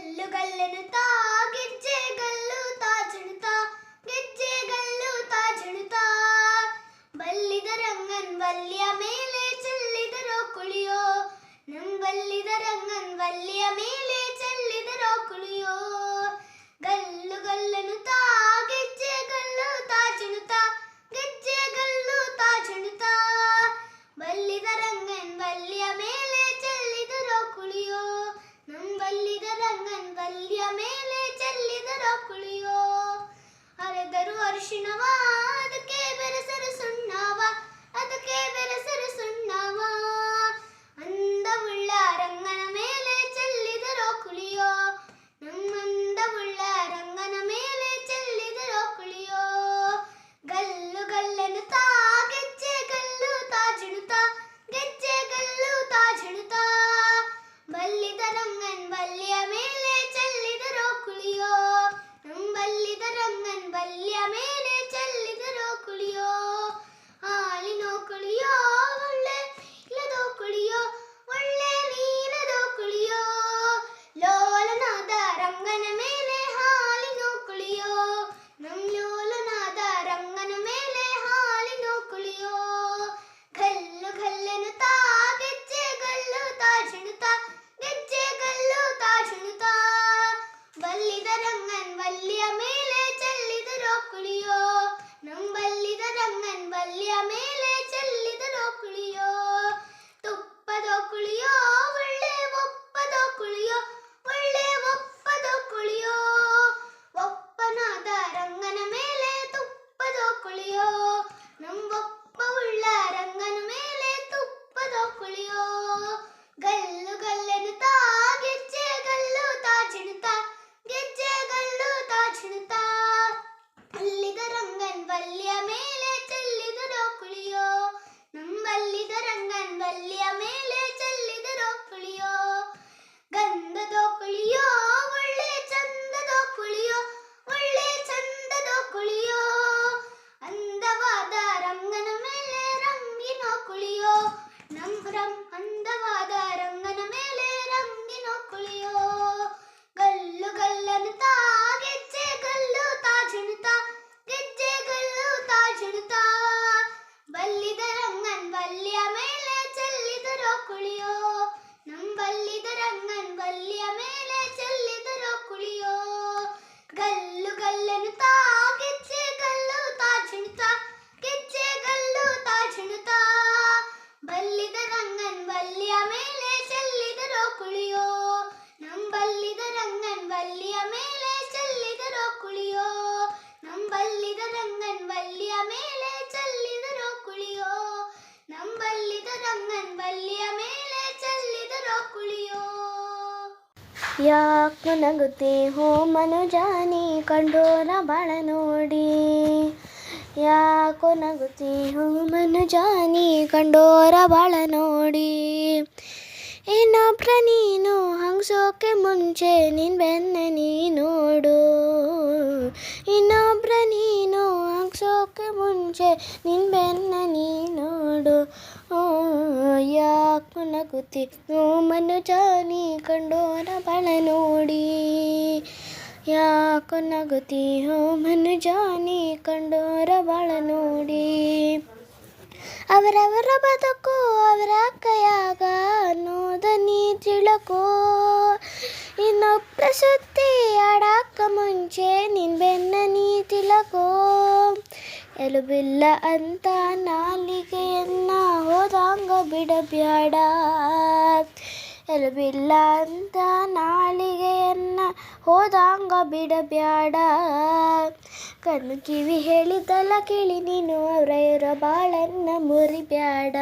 ಗಲ್ಲುಗಲ್ಲನುತ್ತಾ ಗೆಜ್ಜೆಗಲ್ಲುತ್ತಾ ಜಣುತ್ತಾ ಗೆಜ್ಜೆಗಲ್ಲುತ್ತಾ ಜಣುತ್ತಾ ಬಲ್ಲಿದ ರಂಗನ್ ವಲ್ಲಿಯ ಮೇಲೆ ಚೆಲ್ಲಿದರೋ ಕುಳಿಯೋ ನಂಬಲ್ಲಿದ ರಂಗನ್ ವಲ್ಲಿಯ ಮೇಲೆ ಚೆಲ್ಲಿದರೋ ಕುಳಿಯೋ ಗಲ್ಲುಗಲ್ಲನುತ್ತಾ ಗೆಜ್ಜೆಗಲ್ಲುತ್ತಾ ಜಣುತ್ತಾ ಗೆಜ್ಜೆಗಲ್ಲುತ್ತಾ ಜಣುತ್ತಾ ಬಲ್ಲಿದ ರಂಗನ್ ವಲ್ಲಿಯ ಮೇಲೆ ಚೆಲ್ಲಿದರೋ ಕುಳಿಯೋ ನಂಬಲ್ಲಿದ ರಂಗನ್ ವಲ್ಲಿಯ ಮೇಲೆ ಚೆಲ್ಲಿದರೋ ಕುಳಿಯೋ ಅರೆದರು ಅರಿಶಿಣವ ಅದಕ್ಕೆ ಬೆರೆಸರು ಸುಣ್ಣವ ಅದಕ್ಕೆ ಬೆರೆಸರು ಸುಣ್ಣವ ಅಂದವುಳ್ಳ ರಂಗನ ಮೇಲೆ ಚೆಲ್ಲಿದರೋ ಕುಳಿಯೋ ನಮ್ಮಂದವುಳ್ಳ ರಂಗನ ಮೇಲೆ ಚೆಲ್ಲಿದರೋ ಕುಳಿಯೋ ಗಲ್ಲುಗಲ್ಲನುತ್ತಾ ಗೆಜ್ಜೆಗಲ್ಲುತ್ತಾ ಜಣುತ್ತಾ ಗೆಜ್ಜೆಗಲ್ಲುತ್ತಾ ಜಣುತ್ತಾ ಬಲ್ಲಿದ ರಂಗನ್ ವಲ್ಲಿಯ ಮೇಲೆ ಚೆಲ್ಲಿದರೋ ಕುಳಿಯೋ ನಂಬಲ್ಲಿದ ರಂಗನ್ ವಲ್ಲಿಯ ಮೇಲೆ ಚೆಲ್ಲಿದರೋ ಕುಳಿಯೋ ಹಾಲಿನೋ ಕುಳಿಯೋ ಒಳ್ಳೆ ಇಲ್ಲದೋ ಕುಳಿಯೋ ಒಳ್ಳೆ ನೀಲದೋ ಕುಳಿಯೋ ಲೋಲನಾದ ರಂಗನ ಮೇಲೆ ಹಾಲಿನೋ ಕುಳಿಯೋ ನಮ್ ಲೋಲನಾದ ರಂಗನ ಮೇಲೆ ಹಾಲಿನೋ ಕುಳಿಯೋ ಗಲ್ಲುಗಲ್ಲನುತ್ತಾ ಗೆಜ್ಜೆಗಲ್ಲುತ್ತಾ ಜಣುತ್ತಾ ಗೆಜ್ಜೆಗಲ್ಲುತ್ತಾ ಜಣುತ್ತಾ ಬಲ್ಲಿದ ರಂಗನ್ ವಲ್ಲಿಯ ಮೇಲೆ ಚೆಲ್ಲಿದರೋ ಕುಳಿಯೋ ನಂಬಲ್ಲಿದ ರಂಗನ್ ವಲ್ಲಿಯ ಮೇಲೆ ಚೆಲ್ಲಿದರೋ ಕುಳಿಯೋ ತುಪ್ಪದೋ ಕುಳಿಯೋ ಒಳ್ಳೆ ಒಪ್ಪದೋ ಕುಳಿಯೋ ಒಳ್ಳೆ ಒಪ್ಪದೋ ಕುಳಿಯೋ ಒಪ್ಪನಾದ ರಂಗನ ಮೇಲೆ ತುಪ್ಪದೋ ಕುಳಿಯೋ ನಂಬೊಪ್ಪವುಳ್ಳ ರಂಗನ ಮೇಲೆ ತುಪ್ಪದೋ ಕುಳಿಯೋ ಗಲ್ಲುಗಲ್ಲನುತ್ತಾ ಗೆಜ್ಜೆಗಲ್ಲುತ್ತಾ ಜಣುತ್ತಾ ಗೆಜ್ಜೆಗಲ್ಲುತ್ತಾ ಜಣುತ್ತಾ ಅಲ್ಲಿದ ರಂಗನ್ ವಲ್ಲಿಯ ಮೇಲೆ ಚೆಲ್ಲಿದರೋ ಕುಳಿಯೋ ನಂಬಲ್ಲಿದ ರಂಗನ್ ವಲ್ಲಿಯ ಮೇಲೆ ಚೆಲ್ಲಿದರೋ ಕುಳಿಯೋ ಗಂಧದೋ ಕುಳಿಯೋ ಒಳ್ಳೆ ಚಂದದೋ ಕುಳಿಯೋ ಒಳ್ಳೆ ಚಂದದೋ ಕುಳಿಯೋ ಅಂದವಾದ ರಂಗನ ಮೇಲೆ ರಂಗಿನೋ ಕುಳಿಯೋ ಅಂದವಾದ ರಂಗನ ಮೇಲೆ ರಂಗಿನೋ ಕುಳಿಯೋ ಗಲ್ಲುಗಲ್ಲನುತ್ತಾ ಗೆಜ್ಜೆಗಲ್ಲುತ್ತಾ ಜಣುತ್ತಾ ಗೆಜ್ಜೆಗಲ್ಲುತ್ತಾ ಜಣುತ್ತಾ ಬಲ್ಲಿದ ರಂಗನ್ ವಲ್ಲಿಯ ಮೇಲೆ ಚೆಲ್ಲಿದರೋ ಕುಳಿಯೋ ನಂಬಲ್ಲಿದ ರಂಗನ್ ವಲ್ಲಿಯ ಮೇಲೆ ಚೆಲ್ಲಿದರೋ ಕುಳಿಯೋ ಗಲ್ಲುಗಲ್ಲನುತ್ತಾ ಗೆಜ್ಜೆಗಲ್ಲುತ್ತಾ ಜಣುತ್ತಾ ಗೆಜ್ಜೆಗಲ್ಲುತ್ತಾ ಜಣುತ್ತಾ ಬಲ್ಲಿದ ರಂಗನ್ ವಲ್ಲಿಯ ಮೇಲೆ ಚೆಲ್ಲಿದರೋ ಕುಳಿಯೋ ನಂಬಲ್ಲಿದ ರಂಗನ್ ವಲ್ಲಿಯ ಮೇಲೆ ಚೆಲ್ಲಿದರೋ ಕುಳಿಯೋ ನಂಬಲ್ಲಿದ ರಂಗನ್ ವಲ್ಲಿಯ ಮೇಲೆ ಚೆಲ್ಲಿದರೋ ಕುಳಿಯೋ ನಂಬಲ್ಲಿದ ರಂಗನ್ ವಲ್ಲಿಯ ಮೇಲೆ ಚೆಲ್ಲಿದರೋ ಕುಳಿಯೋ ಯಾಕ ನಗುತ್ತಿ ಹೋ ಮನುಜಾನಿ ಕಂಡೋರ ಬಾಳ ನೋಡಿ ಯಾಕೋ ನಗುತ್ತಿ ಹೋ ಮನುಜಾನಿ ಕಂಡೋರ ಬಾಳ ನೋಡಿ ಇನ್ನೊಬ್ರ ನೀನು ಹಂಗ್ಸೋಕೆ ಮುಂಚೆ ನಿನ್ ಬೆನ್ನ ನೀ ನೋಡು ಇನ್ನೊಬ್ರ ನೀನು ಹಂಗ್ಸೋಕೆ ಮುಂಚೆ ನಿನ್ ಬೆನ್ನ ನೀ ನೋಡು ಯಾಕೋ ನಗುತ್ತಿ ಹೋ ಮನುಜಾನಿ ಕಂಡೋರ ಬಾಳ ನೋಡಿ ಯಾಕೋ ನಗುತ್ತಿ ಹೋ ಮನುಜಾನಿ ಕಂಡೋರ ಬಾಳ ನೋಡಿ ಅವರವರ ಬದುಕು ಅವರ ಕೈಯಾಗ ಅನ್ನೋದ ನೀ ತಿಳ್ಕೋ ಇನ್ನೊಬ್ಬರ ಸುತ್ತಿ ಆಡಾಕ ಮುಂಚೆ ನಿನ್ ಬೆನ್ನ ನೀ ತಿಳ್ಕೋ ಎಲುಬಿಲ್ಲ ಅಂತ ನಾಲಿಗೆಯನ್ನ ಹೋದಂಗ ಬಿಡಬ್ಯಾಡ ಎಲುಬಿಲ್ಲ ಅಂತ ನಾಲಿಗೆಯನ್ನ ಹೋದಂಗ ಬಿಡಬ್ಯಾಡ ಕಣ್ಣು ಕಿವಿ ಹೇಳಿದ್ದಲ್ಲ ಕೇಳಿ ನೀನು ಅವರ ಬಾಳನ್ನ ಮುರಿಬ್ಯಾಡ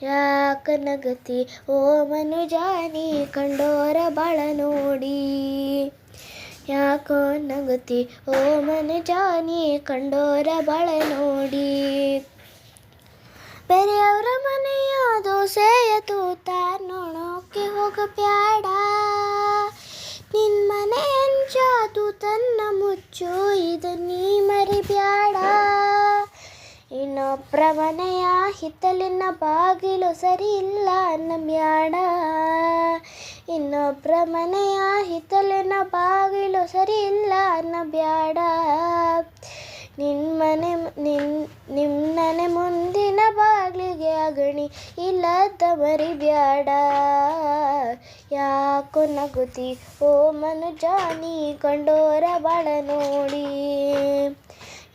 ಯಾಕ ನಗತಿ ಓ ಮನುಜಾನಿ ಕಂಡೋರ ಬಾಳ ನೋಡಿ ಯಾಕೋ ನಗತಿ ಓ ಮನುಜಾನಿ ಕಂಡೋರ ಬಾಳ ನೋಡಿ ಬೇರೆಯವರ ಮನೆಯ ದೋಸೆಯ ತೂತ ನೋಡೋಕೆ ಹೋಗಬ್ಯಾಡ ನಿನ್ ಮನೆ ಅಂಚ ತೂತನ್ನ ಮುಚ್ಚು ಇದು ನೀ ಮರಿಬ್ಯಾಡ ಇನ್ನೊಬ್ಬರ ಮನೆಯ ಹಿತ್ತಲಿನ ಬಾಗಿಲು ಸರಿ ಇಲ್ಲ ಅನ್ನಬ್ಯಾಡ ಇನ್ನು ಇನ್ನೊಬ್ಬರ ಮನೆಯ ಹಿತ್ತಲಿನ ಬಾಗಿಲು ಸರಿ ಇಲ್ಲ ಅನ್ನಬ್ಯಾಡ. ನಿಮ್ಮನೆ ಮುಂದಿನ ಬಾಗಿಲಿಗೆ ಅಗಣಿ ಇಲ್ಲದ ಮರಿಬ್ಯಾಡ. ಯಾಕೋ ನಗುತ್ತಿ ಓ ಮನುಜ ನೀ ಕಂಡೋರ ಬಾಳ ನೋಡಿ.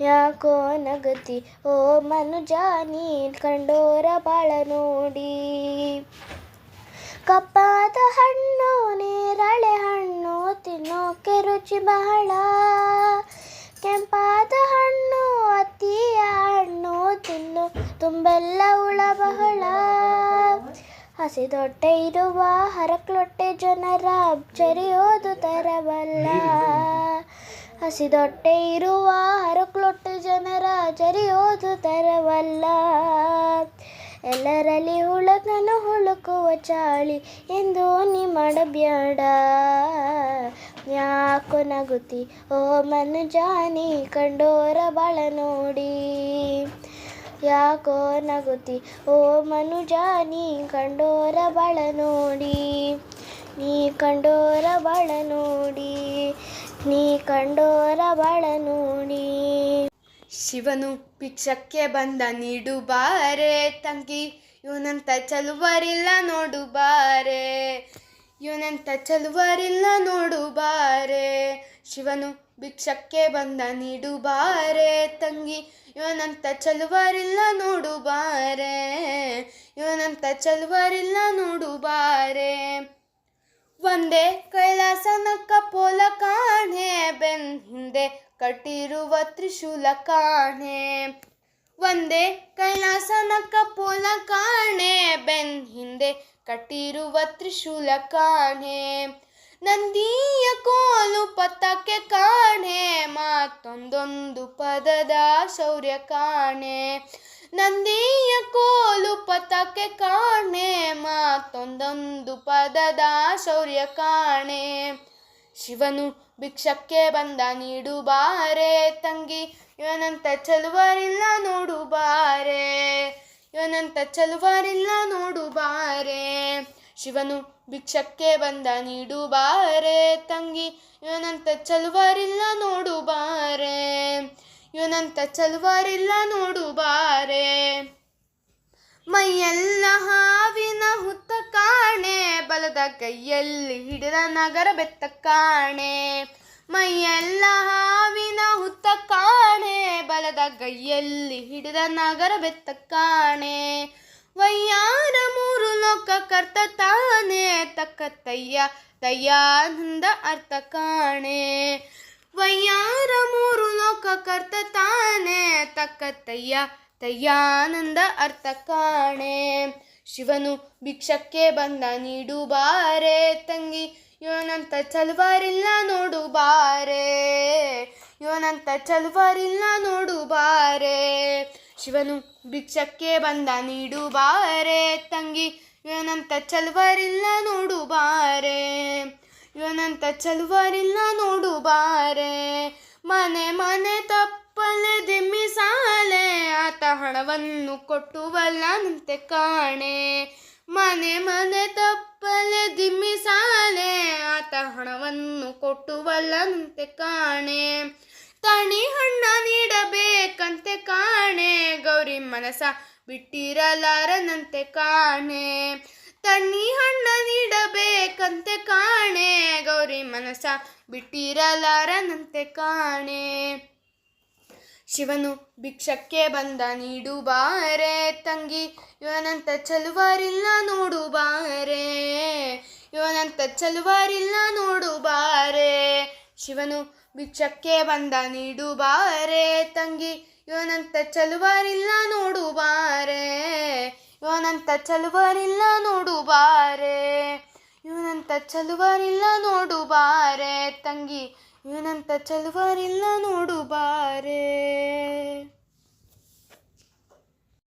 ಯಾಕೋ ನಗುತ್ತಿ ಓ ಮನುಜ ನೀ ಕಂಡೋರ ಬಾಳ ನೋಡಿ. ಕಪ್ಪಾದ ಹಣ್ಣು ನೇರಳೆ ಹಣ್ಣು ತಿನ್ನೋಕೆ ರುಚಿ ಬಹಳ. ಕೆಂಪಾದ ಹಣ್ಣು ಅತ್ತಿಯ ಹಣ್ಣು ತಿನ್ನು ತುಂಬೆಲ್ಲ ಹುಳ ಬಹಳ. ಹಸಿದೊಟ್ಟೆ ಇರುವ ಹರಕ್ಲೊಟ್ಟೆ ಜನರ ಜರಿಯೋದು ತರವಲ್ಲ. ಹಸಿದೊಟ್ಟೆ ಇರುವ ಹರಕ್ಲೊಟ್ಟೆ ಜನರ ಜರಿಯೋದು ತರವಲ್ಲ. ಎಲ್ಲರಲ್ಲಿ ಹುಳುಕನು ಹುಳುಕುವ ಚಾಳಿ ಎಂದು ನೀ ಮಾಡಬ್ಯಾಡ. ಯಾಕೋ ನಗುತ್ತಿ ಓ ಮನುಜ ನೀ ಕಂಡೋರ ಬಾಳ ನೋಡಿ. ಯಾಕೋ ನಗುತ್ತಿ ಓ ಮನುಜ ನೀ ಕಂಡೋರ ಬಾಳ ನೋಡಿ. ನೀ ಕಂಡೋರ ಬಾಳ ನೋಡಿ. ನೀ ಕಂಡೋರ ಬಾಳ ನೋಡಿ. ಶಿವನು ಭಿಕ್ಷಕ್ಕೆ ಬಂದ ನೀಡು ಬಾರೆ ತಂಗಿ, ಇವನಂತ ಚಲುವರಿಲ್ಲ ನೋಡು ಬಾರೆ. ಇವನಂತ ಚಲುವರಿಲ್ಲ ನೋಡು ಬಾರೆ. ಶಿವನು ಭಿಕ್ಷಕ್ಕೆ ಬಂದ ನೀಡು ಬಾರೆ ತಂಗಿ, ಇವನಂತ ಚಲುವರಿಲ್ಲ ನೋಡು ಬಾರೆ. ಇವನಂತ ಚಲುವರಿಲ್ಲ ನೋಡು ಬಾರೆ. ಒಂದೇ ಕೈಲಾಸನಕ್ಕ ಪೋಲ ಕಾಣೆ, ಬೆನ್ ಹಿಂದೆ ಕಟ್ಟಿರುವ ತ್ರಿಶೂಲ ಕಾಣೆ. ಒಂದೇ ಕೈಲಾಸನಕ್ಕ ಪೋಲ ಕಾಣೆ, ಬೆನ್ ಹಿಂದೆ ಕಟ್ಟಿರುವ ತ್ರಿಶೂಲ ಕಾಣೆ. ನಂದಿಯ ಕೋಲು ಪತಾಕೆ ಕಾಣೆ, ಮಾತೊಂದೊಂದು ಪದದ ಶೌರ್ಯ ಕಾಣೆ. ನಂದಿಯ ಕೋಲು ಪತಾಕೆ ಕಾಣೆ, ಮಾತೊಂದೊಂದು ಪದದ ಶೌರ್ಯ ಕಾಣೆ. ಶಿವನು ಭಿಕ್ಷಕ್ಕೆ ಬಂದ ನೀಡು ಬಾರೆ ತಂಗಿ, ಇವನಂತ ಚಲುವರಿಲ್ಲ ನೋಡು ಬಾರೆ. ಇವನಂತ ಚಲುವರಿಲ್ಲ ನೋಡು ಬಾರೆ. ಶಿವನು ಭಿಕ್ಷಕ್ಕೆ ಬಂದ ನೀಡು ಬಾರೆ ತಂಗಿ, ಇವನಂತ ಚಲುವರಿಲ್ಲ ನೋಡು ಬಾರೆ. ಇವನಂತ ಚಲುವರಿಲ್ಲ ನೋಡು ಬಾರೆ. ಮೈಯೆಲ್ಲ ಹಾವಿನ ಹುತ್ತ ಕಾಣೆ, ಬಲದ ಕೈಯಲ್ಲಿ ಹಿಡಿದ ನಗರ ಬೆತ್ತ ಕಾಣೆ. ಮೈಯೆಲ್ಲ ಹಾವಿನ ಹುತ್ತ ಕಾಣೆ, ಬಲದ ಕೈಯಲ್ಲಿ ಹಿಡಿದ ನಗರ ಬೆತ್ತ ಕಾಣೆ. ವಯ್ಯಾರ ಮೂರು ಲೋಕ ಕರ್ತ ತಾನೆ, ತಕ್ಕ ತಯ್ಯಾನಂದ ಅರ್ಥ ಕಾಣೆ. ವಯ್ಯಾರ ಮೂರು ಲೋಕ ಕರ್ತ ತಾನೆ, ತಕ್ಕ ತಯ್ಯಾನಂದ ಅರ್ಥ ಕಾಣೆ. ಶಿವನು ಭಿಕ್ಷಕ್ಕೆ ಬಂದ ನೀಡು ಬಾರೆ ತಂಗಿ, ಇವನಂತ ಚಲುವರಿಲ್ಲ ನೋಡು ಬಾರೆ. ಇವನಂತ ಚಲುವರಿಲ್ಲ ನೋಡು ಬಾರೆ. ಶಿವನು ಭಿಕ್ಷಕ್ಕೆ ಬಂದ ನೀಡು ಬಾರೆ ತಂಗಿ, ಇವನಂತ ಚಲುವರಿಲ್ಲ ನೋಡು ಬಾರೆ. ಇವನಂತ ಚಲುವರಿಲ್ಲ ನೋಡು ಬಾರೆ. ಮನೆ ಮನೆ ತಪ್ಪಲೆ ದಿಮ್ಮಿ ಸಾಲೆ, ಆತ ಹಣವನ್ನು ಕೊಟ್ಟುವಲ್ಲನಂತೆ ಕಾಣೆ. ಮನೆ ಮನೆ ತಪ್ಪಲೆ ದಿಮ್ಮಿ ಸಾಲೆ, ಆತ ಹಣವನ್ನು ಕೊಟ್ಟುವಲ್ಲನಂತೆ ಕಾಣೆ. ತಣಿ ಹಣ್ಣ ನೀಡಬೇಕಂತೆ ಕಾಣೆ, ಗೌರಿ ಮನಸ ಬಿಟ್ಟಿರಲಾರನಂತೆ ಕಾಣೆ. ತಣ್ಣಿ ಹಣ್ಣ ನೀಡಬೇಕಂತೆ ಕಾಣೆ, ಗೌರಿ ಮನಸ ಬಿಟ್ಟಿರಲಾರನಂತೆ ಕಾಣೆ. ಶಿವನು ಭಿಕ್ಷಕ್ಕೆ ಬಂದ ನೀಡು ಬಾರೆ ತಂಗಿ, ಇವನಂತ ಚಲುವರಿಲ್ಲ ನೋಡು ಬಾರೆ. ಇವನಂತ ಚಲುವರಿಲ್ಲ ನೋಡು ಬಾರೆ. ಶಿವನು ಭಿಕ್ಷಕ್ಕೆ ಬಂದ ನೀಡು ಬಾರೆ ತಂಗಿ, ಇವನಂತ ಚಲುವರಿಲ್ಲ ನೋಡು ಬಾರೆ. ಇವನಂತ ಚಲುವರಿಲ್ಲ ನೋಡು ಬಾರೆ. ಇವನಂತ ಚಲುವರಿಲ್ಲ ನೋಡು ಬಾರೆ ತಂಗಿ, ಇವನಂತ ಚಲುವರಿಲ್ಲ ನೋಡು ಬಾರೆ.